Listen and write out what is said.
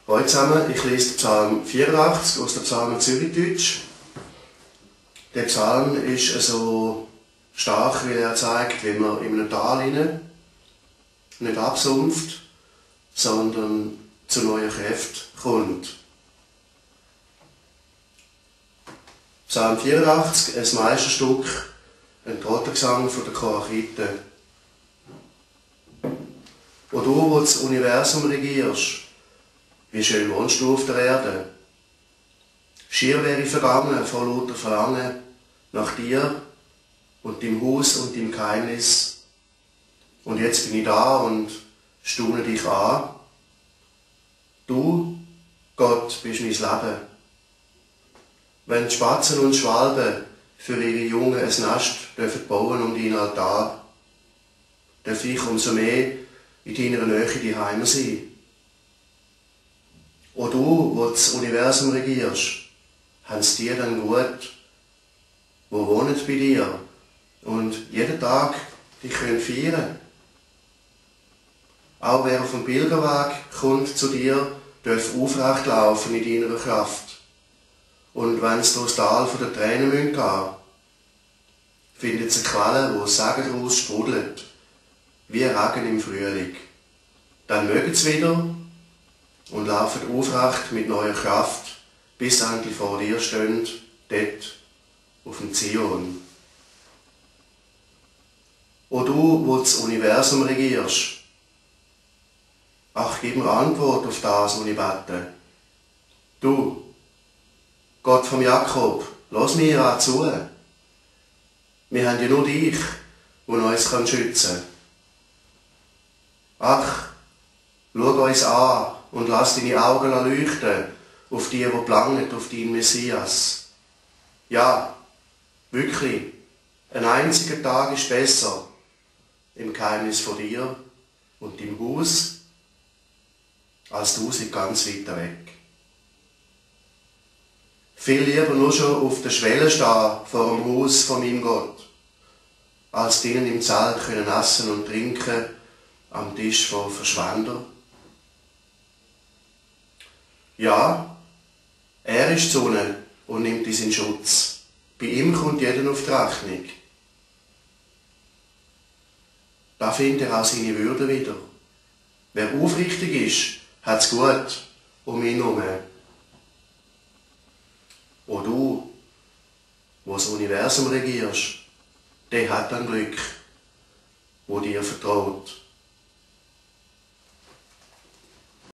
Hallo zusammen, ich lese den Psalm 84 aus der Psalmen Zürichdeutsch. Der Psalm ist so stark, weil er zeigt, wie man in einem Tal nicht absumpft, sondern zu neuen Kräften kommt. Psalm 84, ein Meisterstück, ein Trottergesang von der Koachiten. Wo du, wo das Universum regierst, wie schön wohnst du auf der Erde. Schier wäre ich vergangen vor lauter Verlangen nach dir und deinem Haus und deinem Geheimnis. Und jetzt bin ich da und staune dich an. Du, Gott, bist mein Leben. Wenn die Spatzen und Schwalben für ihre Jungen ein Nest dürfen bauen um deinen Altar, darf ich umso mehr in deiner Nähe daheim sein. O du, wo das Universum regierst, haben's dir dann gut, wo wohnen bei dir und jeden Tag dich können feiern. Auch wer auf dem Pilgerweg kommt zu dir, darf aufrecht laufen in deiner Kraft. Und wenn's durchs Tal von der Tränen gehen müssen, findet es eine Quelle, wo Segen daraus sprudelt, wie Regen im Frühling. Dann mögen sie wieder und laufen aufrecht mit neuer Kraft, bis endlich vor dir stehen, dort auf dem Zion. O du, wo das Universum regierst, ach, gib mir Antwort auf das, was ich bete. Du, Gott vom Jakob, lass mir auch zu. Wir haben ja nur dich, der uns schützen kann. Ach, schau uns an und lass deine Augen leuchten auf die planen, auf deinen Messias. Ja, wirklich, ein einziger Tag ist besser im Geheimnis von dir und deinem Haus, als 1000 ganz weit weg. Viel lieber nur schon auf der Schwelle stehen vor dem Haus von meinem Gott, als drinnen im Zelt können essen und trinken am Tisch von Verschwender. Ja, er ist die Sonne und nimmt uns in Schutz. Bei ihm kommt jeder auf die Rechnung. Da findet er auch seine Würde wieder. Wer aufrichtig ist, hat es gut um ihn herum. O du, wo das Universum regierst, der hat ein Glück, wo dir vertraut.